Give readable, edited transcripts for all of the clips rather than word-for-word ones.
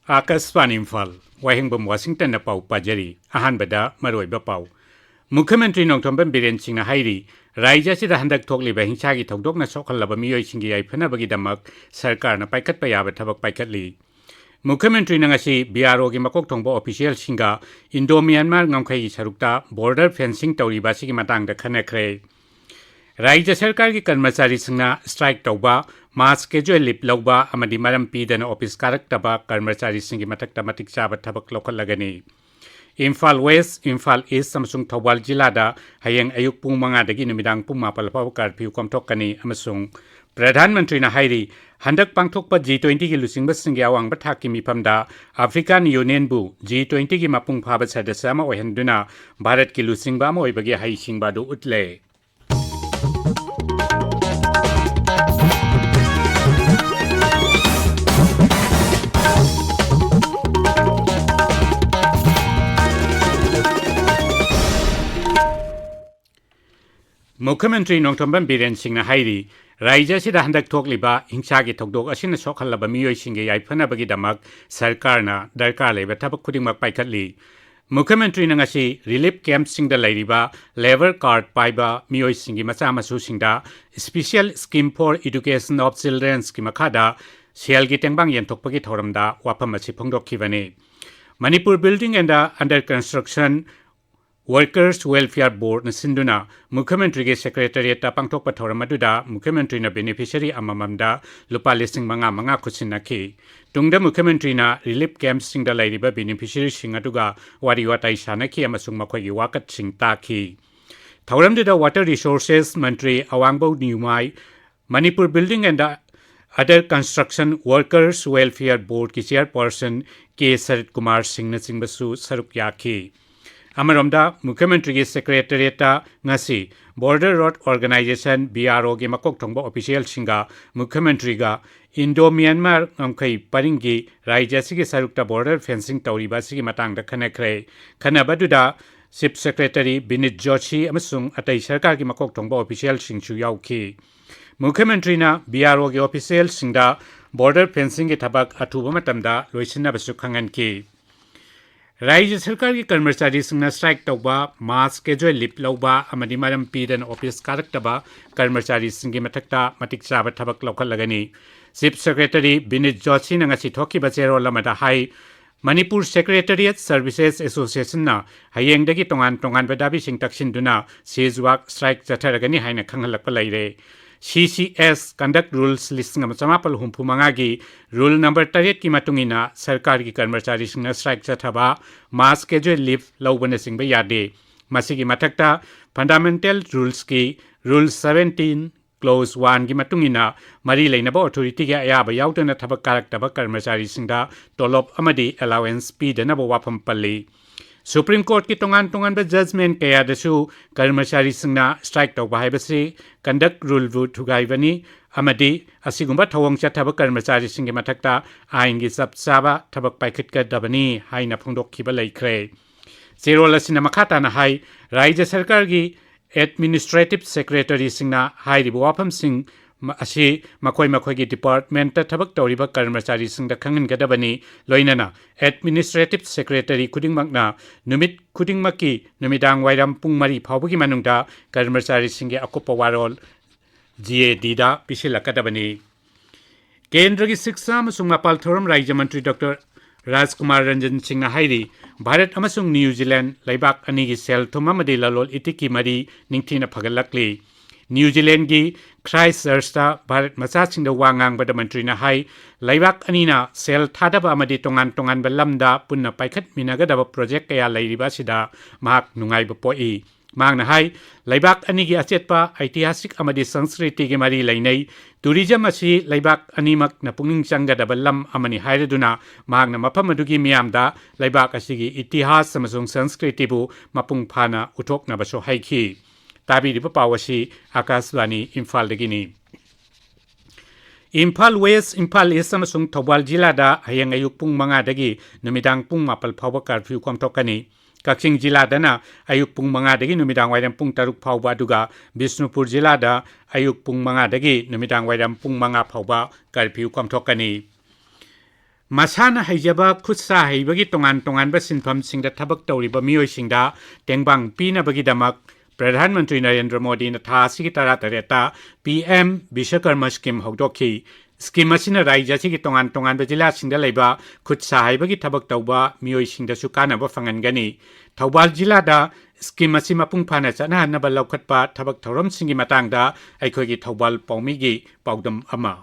Akashvani Imphal वाहेंगबम Washington पाउ पाजरी अहानबदा मरोइबा पाउ मुख्यमंत्री नोंथोंबम बिरेन सिंहना हाइरी राज्य से हंदक थोकलिबा हिंसागी थौदोकना सोखल्लबा मियोइसिंगी याइफनबगीदमक सरकारना पाइखतपा याबा थबक पाइखतली मुख्यमंत्री नंगसी बीआरओ की मकोक थोंबो ऑफिशियल सिंगा इंडो म्यांमार ngमखैगी सरुकता बॉर्डर फेंसिंग तौरीबासिगी मतंगदा खनखरे राज्य सरकार की कर्मचारी सिंगना स्ट्राइक तौबा मास कैजुअल लिप लौबा अमदी मरम पीदना ऑफिस कारक्तबा कर्मचारी सिंगी मथक्ता मतिक चाबा थबक लौखलगनी इम्फाल वेस्ट इम्फाल ईस्ट अमसुंग थौबाल जिलादा हयेंग अयुक पुंग मंगादगी नुमिदांग पुंग मापल फाव कर्फ्यू कमथोकनी अमसुंग प्रधानमंत्री हाइरी हंदक पांथोकपा G20 की लुसिंगबा सिंगी अवांगबा थाकी मिफमदा अफ्रीकन यूनियन बु G20 की मपुंग फाबा सदस्य अमा ओहेंदुना भारत की लुसिंगबा अमा ओइबगी हाइसिंगबादु उतले मुख्यमंत्री नोंथोंबम बिरेन सिंहना हाइरी राज्य से हंदक थोकलिबा हिंसागी थौदोक असिना सोखल्लबा मियोइसिंगे याइफनबगीदमक सरकारना दरकार लेबा थबक खुदिंगमक पाइखतली मुख्यमंत्री नंगसी रिलीफ कैंप सिंगदा लैरिबा लेबर कार्ड पाइबा मियोइसिंगी मचा मसुसिंगदा special scheme for education of childrens की मखादा सेलगी टेंगबांग यंथोकपगी थौरमदा वाफम असी फोंदोखिबने Manipur building and under construction workers welfare board सिंधुना मुख्यमंत्री के सेक्रेटरिएट पांथोक थौरमदुदा मुख्यमंत्री बेनिफिशियरी अमममदा लुपा लिसिंग मंगा मंगा खुसिनखी तुंगदा मुख्यमंत्री रिलीफ कैंप सिंगदा लैरिबा बेनिफिशियरी सिंग अदुगा वारी वाताई सानखी अमसुंग मखोगी वाकत सिंग ताखी थौरमदुदा वाटर रिसोर्सेस मंत्री अवांगबो न्यूमाई Manipur building and other construction workers welfare board की चेयरपर्सन के शरद कुमार सिंह सिंबसु सरुक याखी अमरोमदा मुख्यमंत्री की secretariat ngasi border road organisation BRO की मकोक थोंबो ऑफिशियल सिंगा मुख्यमंत्री गा इंडो म्यांमार ngमखै परिंगी राज्य की सरुकता बॉर्डर फेंसिंग तौरीबासिगी मतंगदा खनखरे खनबदुदा चीफ सेक्रेटरी बिनित जोशी अमसुंग अतै सरकार की मकोक थोंबो ऑफिशियल सिंगसु याउखी मुख्यमंत्री बीआरओ की ऑफिशियल सिंगदा बॉर्डर फेंसिंग की थबक अथुबा मतमदा लोइसिनबसु खंगनकी राज्य सरकार की कर्मचारी स्ट्राइक तौबा मास कैजुअल लिप लौबा अमदी मरम पीदन ऑफिस कारक्तबा कर्मचारी मथक्ता मतिक चाबा थबक लौखलगनी चीफ सेक्रेटरी बिनित जोशी नंगसी थोकिबा चेरोल अमदा हाई मणिपुर सेक्रेटरिएट सर्विसेस एसोसिएशन हयेंगदगी तोंगान तोंगान बदाबी सिंग तक्सिंदुना सीजवाक स्ट्राइक चथरगनी हाइना खंगलकपा लैरे CCS कंडक्ट रूल्स लिस्टिंग चमापल हुंफु मंगागी रूल नंबर 8 की मतुंगिना सरकार की कर्मचारी स्ट्राइक चथबा मास कैजुअल लीव लौबने सिंग यादे मसिगी मथक्ता फंडामेंटल रूल्स की रूल 17 क्लोज 1 की मतुंगिना मरी लेनबा अथॉरिटी के अयाबा याउदना थबक कारक्तबा कर्मचारी सिंगदा टोलॉप अमदी अलाउंस पीदनबा वाफम पल्ली सुप्रीम कोर्ट की तोंगान तोंगान जजमेंट कयादसु कर्मचारी स्ट्राइक तौबा हाइबसी कंडक्ट रूल बु थुगाइबनी अमदी असिगुंबा थवंग चथब कर्मचारी सिंगे मथक्ता आइन की चप चाबा थबक पाइखतगदबनी हाइना फोंदोखिबा लैख्रे चेरोल असिना मखाताना हाई राज्य सरकार की एडमिनिस्ट्रेटिव सेक्रेटरी सिंगना हाइरिबो वाफम सिंग असी मखोई मखोई की डिपार्टमेंट थबक तौरीबा कर्मचारी सिंगदा खंगनगदबनी लोइनना एडमिनिस्ट्रेटिव सेक्रेटरी खुदिंगमकना नुमित खुदिंगमकी नुमिदांग वाइराम पुंग मरी फावबगी मनुंगदा कर्मचारी सिंगे अकुप्पा वारोल GAD दा पिसिलकदबनी केंद्र की शिक्षा अमसुंग मपाल थोरम राज्य मंत्री डॉक्टर राजकुमार रंजन सिंह हाइरी भारत अमसुंग न्यूजीलैंड लैबाक अनी की सेल थुम अमदी ललोल इतिकी मरी निंगथीना फगलकली न्यूजीलैंड की क्राइस्टचर्चता भारत मचासिंग वांगांगबद मंत्री हाई लैबाक अनीना सेल थादब अमदी तोंगान तोंगानब लमदा पुन्ना पाइखत मिनगदब प्रोजेक्ट कया लैरिबासिदा महाक नुंगाइब पोई मांगना हाई लैबाक अनी की अचेतपा ऐतिहासिक अमदी संस्कृति की मरी लैनै टूरिज्म असी लैबाक अनीमक न पुंगिंग चंगदब लम अमनी हाइरदुना मांगना मफम अदुगी मियामदा लैबाक असिगी इतिहास अमसुंग संस्कृतिबु मपुंग फाना उथोकनबसो हाइखी ताबीरिबा पावसी आकाशवाणी इम्फालदगिनी इम्फाल वेस्ट इम्फाल ईस्ट अमसुंग थौबाल जिलादा हयेंग अयुक पुंग मंगादगी नुमिदांग पुंग मापल फावबा कर्फ्यू कमथोकनी कक्सिंग जिलादना अयुक पुंग मंगादगी नुमिदांग वाइराम पुंग तरुक फावबा अदुगा बिष्णुपुर जिलादा अयुक पुंग मंगादगी नुमिदांग वाइराम पुंग मंगा फावबा curfew कमथोकनी Masana haijaba khutsa haibagi tongan-tonganba sinfamsingda thabak tawriba miyoisingda tengbang pinabagi damak Pradhan Mantri Narendra Modi na tha asigi tara-tareta PM Vishwakarma Scheme hogdokhi. Scheme asina raija sigi tongan-tonganba jilasingda leiba khutsa haibagi thabak tawba miyoisingdasu kanaba fangangani. Thawbal jilada scheme asi mapung phana chanahanaba laukhatpa thabak thauramsingi matangda aikhoigi Thawbal Paumigi paudam ama.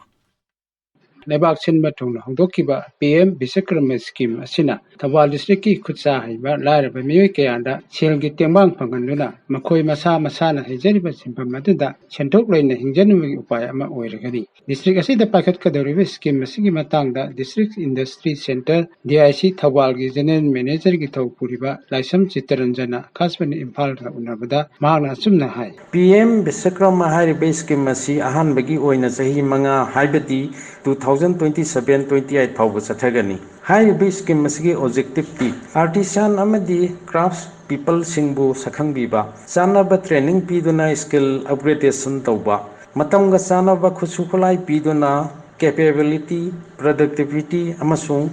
Lebak sin matong na hongdokiba PM Vishwakarma Scheme asina Thawbal district ki khutsa haiba lairaba miyoi kayanda selgi tengbang panganduna makhoi masa masana haijariba sinpham aduda senthok loina hingjanumagi upaya ama oiragani district asida paikhatkadoriba scheme asigi matangda District Industry Center DIC Thawbal gi General Manager gi thawpuriba Laisam Chittaranjana Khasbani Imphal ra unabada mahakna asumna hai PM Vishwakarma hariba scheme asi ahanbagi oina sahi manga haibati 2027-28 fawba chathagani hariba scheme asigi objective ti artisan amadi crafts people singbu sakhangbiba chanaba training piduna skill upgradation tawba matamga chanaba khusu khulai piduna capability productivity amasung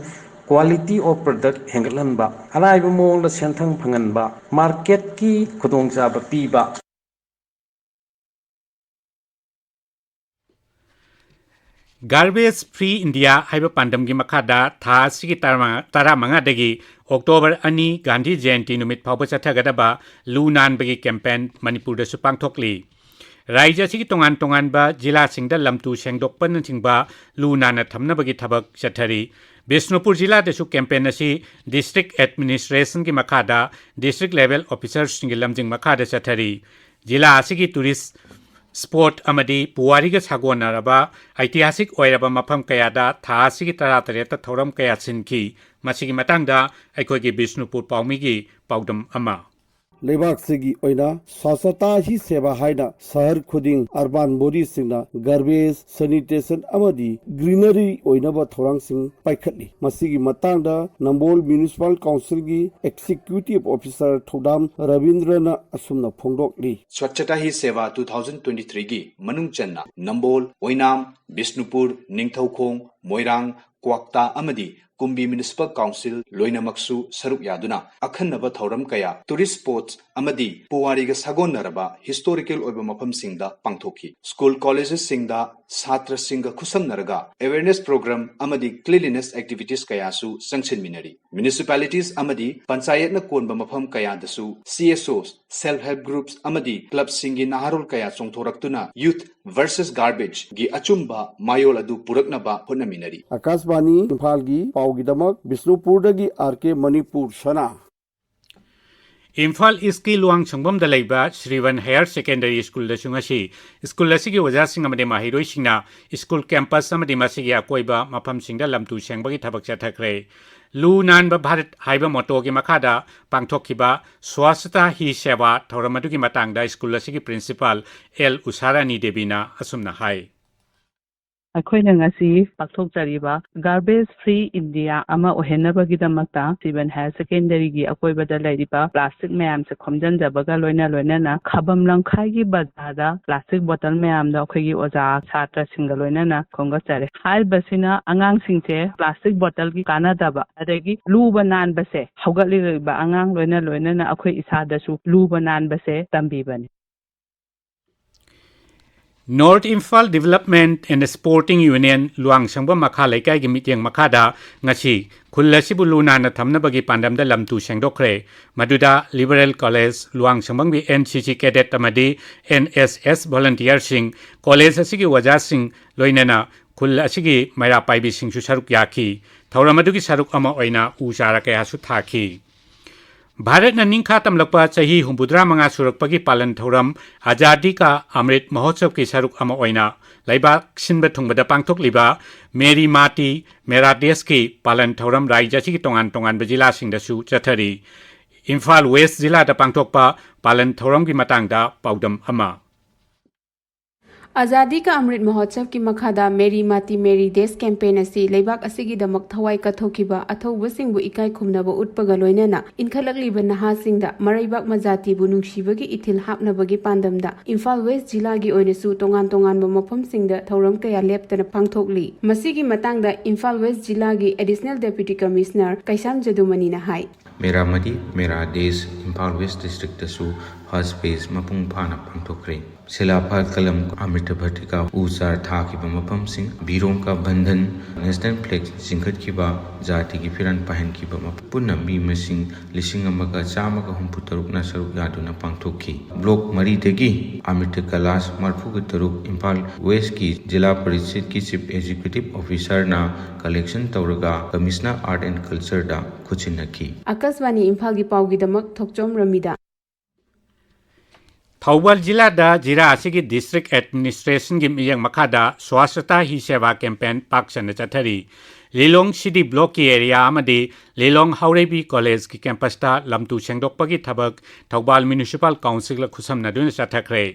quality of product hengalanba alaiba mongda senthang phanganba market ki khudongchaba piba Garbage Free India haiba pandamgi makhada tha asigi taramanga dagi October 2 Gandhi Jayanti numit phawba chathagadaba lu nanbagi campaign Manipur da su pangthokli. Raija sigi tongan-tonganba jilasingda lamtu sengdokpan thingba lu nana thamnabagi thabak chathari. Bishnupur jila da su campaign asi district administration gi makhada district level officers singi lamjing makhada chathari. Jila asigi tourist sport amadi puwariga sagonaraba ऐतिहासिक ओइरबा मफम कयादा था asigi tara-tareta thoram kaya sinki masigi matangda aikhoigi Bishnupur Paumigi paudam ama लेबाक सिगी ओइना स्वच्छता ही सेवा हाइना शहर खुदिंग urban body सिंगना गार्बेज सैनिटेशन अमदी ग्रीनरी ओइनाबा थोरांग सिंग पाइखतली मसिगी मतांगदा नंबोल म्युनिसिपल काउंसिल गी एक्जीक्यूटिव ऑफिसर थोडाम रविंद्रना असुमना फोंगदोकली स्वच्छता ही सेवा 2023 गी मनुंग चन्ना नंबोल ओइनाम बिष्णुपुर निंगथौखोंग मोइरांग क्वाक्ता अमदी कुंबी म्युनिसिपल काउंसिल लोइनमक्सु सरुक यादुना अखन्नबा थौरम कया टूरिस्ट स्पॉट्स अमदी पुवारीगा सागोनरबा हिस्टोरिकल ओइबा मफमसिंगदा पांगथोखी स्कूल कॉलेजेस सिंगदा छात्र सिंगा खुसमनरगा अवेयरनेस प्रोग्राम अमदी क्लीनलीनेस एक्टिविटीज कयासु संगसिनमिनरी म्युनिसिपैलिटीज अमदी पंचायतना कोनबा मफम कयादसु CSOs सेल्फ हेल्प ग्रुप्स अमदी क्लब सिंगी नाहरोल कया चोंथोरक्तुना यूथ वर्सेस गार्बेज गी अचुंबा मायोल अदु पुरकनबा होनमिनरी आकाशवाणी इम्फाल गी पाउगिदमक बिष्णुपुरदगी आरके मणिपुर सना Imphal East Luang Changbam da leiba Shrivan Higher Secondary School da chungasi school asigi wajasing amade mahiroi singna school campus amade masigi akoiba mafam singda lamtu sengbagi thabak chathakre lu nan ba bharat haiba moto gi makhada pangthokhiba swasthata hi seva thoramadu gi matangda school asigi principal L Usarani Devina asumna hai अखोइना ngasi पाकथोकजरिबा garbage free India अमा ओहेनबगिदमक्ता Sivan higher secondary गी अकोइबदा लैरिबा plastic मयाम से खमजनजबगा लोइना खबम लंखाइगी बजादा plastic बोतल मयाम दा अखोइगी ओजा छात्र सिंग लोइना खोंगचरे हाल बसिना अंगांग सिंगसे प्लास्टिक बोतल की कानादबा अदगी लूबा नानबसे हौगलिबा अंगांग लोइना अखोइ इसादसु लूबा नानबसे तंबीबनी North Imphal Development and Sporting Union Luang Sangba Makha Laikai gi mityang makhada ngasi khullasibu lunana thamnabagi pandamda lamtu sengdokre maduda Liberal College Luang Sangbang bi NCC cadet amadi NSS volunteer sing college asigi waja sing loinana khull asigi maira paibi singsu saruk yaki thauramadu gi saruk ama oina ujara kaya su thaki Bharat न निंखा तमलकपा चाही हुंबुद्रा मंगा सुरकपगी पालन थौरम आजादी का अमृत महोत्सव की सरुक अमा ओइना लैबाक सिनबा थुंगबदा पांगथोकलिबा मेरी माटी मेरा देश की पालन थौरम राज्यसी की तोंगान जिला सिंगदसु चथरी इम्फाल वेस्ट जिला दा पांगथोकपा पालन थौरम की मतंगदा पाउदम अमा आजादी का अमृत महोत्सव की मखादा मेरी माटी मेरी देश कैंपेन असी लेबाक असिगिदमक थवाई कथोखिबा अथौबसिंगबु इकाई खुमनबो उटपगा लोइनना इनखलकलिबा नहासिंगदा मरैबाक मजातिबु नुंगसिबगी इथिल हापनबगी पांदमदा इम्फाल वेस्ट जिलागी ओइनसु तोंगान तोंगानबा मफमसिंगदा थौरम कया लेप्तना पांगथोकली मसिगी मतंगदा इम्फाल वेस्ट जिलागी एडिशनल डेप्यूटी कमिश्नर कैसाम जदुमनीना हाई मेरा मदी मेरा देश Imphal west district first page मपुंग फाना पांगथोखरे सिलाफा कलम अमृत भट्टिका उचार थाखिबा मफमसिंग बीरों का बंधन नेशनल फ्लैग जिंखटखिबा जाति की फिरन पहनखिबा पुन्ना मी मसिंग लिसिंग अमगा चामगा हुंफु तरुकना सरुक यादुना पांगथोखी ब्लॉक मरीदगी अमृत कलास मरफुग तरुक इम्फाल वेस्ट की जिला परिषद की चीफ एग्जीक्यूटिव ऑफिसर ना कलेक्शन तौरगा कमिश्नर आर्ट एंड कल्चर दा खुचिनकी आकाशवाणी इम्फाल की पाउगिदमक थोकचोम रमिदा थौबल जिला दा जिला असिगी डिस्ट्रिक्ट एडमिनिस्ट्रेशन की मियंग मखादा स्वास्थ्यता ही सेवा कैंपेन पाक्सन चथरी लिलोंग सिटी ब्लॉक की एरिया अमदी लिलोंग हाउरेबी कॉलेज की कैंपस ता लमतु सेंगदोकपगी थबक थौबल म्युनिसिपल काउंसिल खुसमनदुन चथखरे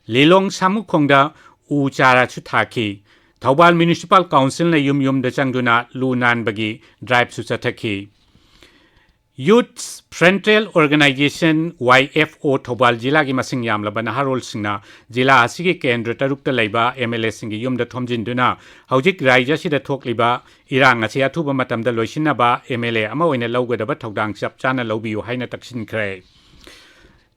लिलोंग सामुखोंगदा उ चारा छु थाखी थौबल म्युनिसिपल काउंसिल ने युम द चंगदुना लु नानबगी ड्राइव सु चथखी youth frontal organisation YFO Thoubal जिला की मसिंग यामलबा नहारोल सिंगना जिला असिगी केंद्र तरुकता लैबा MLA सिंगी युमदा थोमजिनदुना हौजिक राज्य सिदा थोकलिबा इरांग असि अथुबा मतमदा लोइसिनबा MLA अमा ओइना लौगदबा थौदांग चप चाना लौबियो हाइना तक्सिनख्रे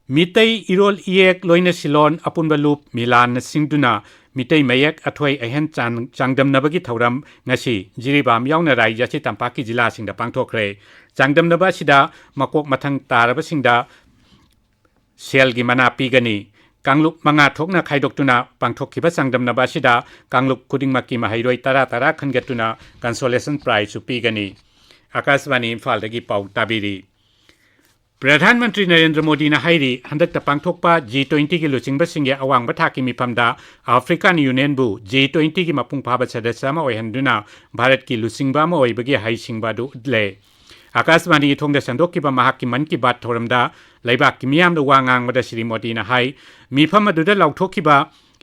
मितई इरोल इयेक लोइना सिलोन अपुनबा लूप मिलान सिंगदुना मितई मयक अथोय अहन चांगदमनबगी थौरम ngasi जिरिबाम यावना राज्य सि तंपाकी जिला सिंगदा पांगथोखरे चांगदमनबा सिदा मकोक मथंग तारबा सिंगदा सेल की मना पीगनी कांगलुक मंगा थोकना खाइदोक्तुना पांगथोखिबा चांगदमनबा सिदा कांगलुक खुदिंगमकी महैरोय तरा खनगतुना कंसोलेशन प्राइज पीगनी आकाशवाणी इम्फालदगी पाउ ताबिरी प्रधानमंत्री नरेंद्र मोदी ने हाइरी हंदक पांगथोकपा G20 की लुचिंगबसिंगे अवांगबा थाकी मिफमदा अफ्रीकन यूनियन बु G20 की मपुंग फाबा सदस्य अमा ओइहंदुना भारत की लुचिंगबा अमा ओइबगी हाइसिंगबादु उदले आकाशवाणी थोंगदा संदोकिबा महाकी मन की बात थोरमदा लैबाक की मियामदा वांगांगबदा श्री मोदी ने हाइ मिफम अदुदा लौथोकिबा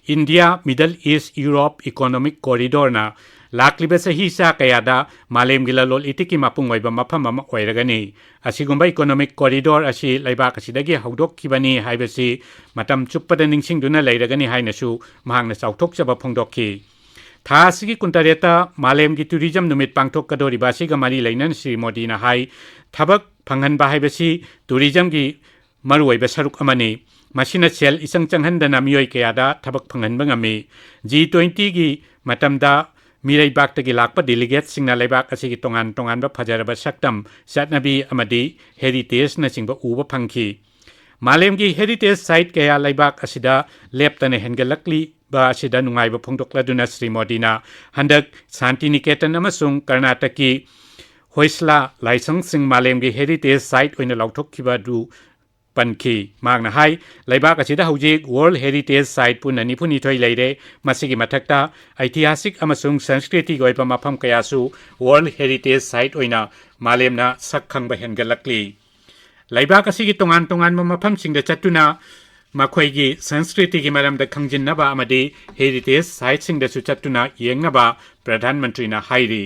India middle east Europe economic corridor ना लाक्लिबा सही सा कयादा मालेम गिलालोल इतिकी मपुंग ओइबा मफम अमा ओइरगनी असिगुंबा इकोनॉमिक कॉरिडोर असि लैबाक असिदगी हौदोक्किबनी हाइबसि मतम चुप्पदा निंगसिंगदुना लैरगनी हाइनसु महांगना चाउथोकचबा फोंदोक्खी था असिगी कुंतरेता मालेम की टूरिज्म नुमित पांगथोककदोरिबा सिगा मरी लैनन श्री मोदी ना हाइ थबक फंगनबा हाइबसि टूरिज्म की मरुओइबा सरुक अमनी मसिना सेल इसंग चंगहनदना मियोय कयादा थबक फंगनबा ngami G20 की मतमदा मिरैबाक्तगी लाकपा डेलीगेट सिंगना लैबाक असिगी तोंगान तोंगानबा फजरबा सक्तम चटनबी अमदी हेरिटेज नचिंबा उबा फंखी मालेम की हेरिटेज साइट कया लैबाक असिदा लेप्तने हेनगलकली बा असिदा नुंगाइबा फोंदोक्लदुना श्री मोदीना हंदक शांति निकेतन अमसुंग कर्नाटक की होइसला लाइसंग सिंग मालेम की हेरिटेज साइट ओइना लौथोक्खिबा दु पनखी मागना हाई लैबाक असिदा हौजिक वर्ल्ड हेरिटेज साइट पुन निफुनिथोय लैरे मसिगी मथक्ता ऐतिहासिक अमसुंग संस्कृति गोइबा मफम कयासु वर्ल्ड हेरिटेज साइट ओइना मालेमना सक्खंगबा हेनगलकली लैबाक असिगी तोंगान तोंगान मफम सिंगदा चतुना मखोइगी संस्कृति की मरमदा खंजिनबा अमदी हेरिटेज साइट सिंगदसु चतुना येंगनबा प्रधानमंत्री ना हाइरी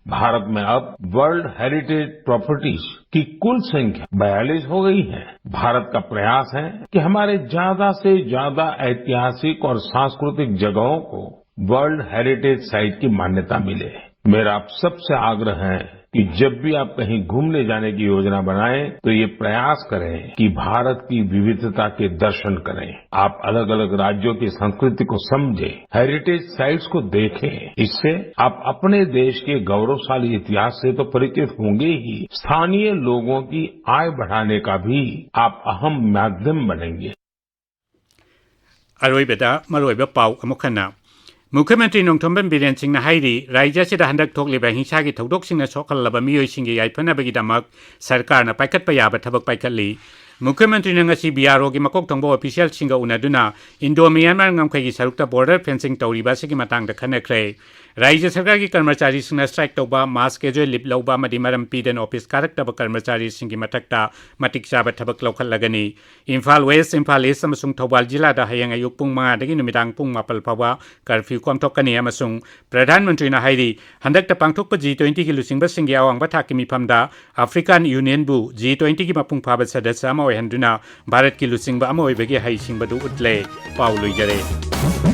भारत में अब वर्ल्ड हेरिटेज प्रॉपर्टीज की कुल संख्या 42 हो गई है। भारत का प्रयास है कि हमारे ज्यादा से ज्यादा ऐतिहासिक और सांस्कृतिक जगहों को वर्ल्ड हेरिटेज साइट की मान्यता मिले। मेरा आप सबसे आग्रह है कि जब भी आप कहीं घूमने जाने की योजना बनाएं तो ये प्रयास करें कि भारत की विविधता के दर्शन करें, आप अलग अलग राज्यों की संस्कृति को समझें, हेरिटेज साइट्स को देखें। इससे आप अपने देश के गौरवशाली इतिहास से तो परिचित होंगे ही, स्थानीय लोगों की आय बढ़ाने का भी आप अहम माध्यम बनेंगे। अरोइबदा मरोइबा पाउ अमुखना मुख्यमंत्री नोंथोंबन बीरेन सिंह हाइरी राज्य से हंदक थोकलिबा हिंसा की थौदोकसिंगना सोखलबा मियोइसिंगी याइफनबगीदमक सरकारना पाइखटपा याबा थबक पाइखटली मुख्यमंत्री ngasi BRO की मकोक थोंबो ऑफिशियल सिंगा उनदुना इंडो म्यांमार ngमखैगी सरुक्ता बॉर्डर फेंसिंग तौरिबा सिगी मतंगदा खनखरे राज्य सरकार की कर्मचारी स्ट्राइक तौबा मास कैजुअल लिप लौबा मदी मरम पीदन ऑफिस कारक्तब कर्मचारी सिंगी मथक्ता मतिक चाबा थबक लौखलगनी इम्फाल वेस्ट इम्फाल ईस्ट अमसुंग थौबाल जिला दा हयंग अयुक पुंग 5 दगी नुमिदांग पुंग 4 फावा कर्फ्यू कोमथोकनी अमसुंग प्रधानमंत्री ना हाइरी हंदकता पांगथोकप G20 की लुसिंगबा सिंगी अवांगबा थाकी मिफमदा अफ्रीकन यूनियन बु G20 की मपुंग फाबा सदस्य अमा ओयहंदुना भारत की लुसिंगबा अमा ओइबगे हाइसिंगबदु उतले पाउ लुइजरे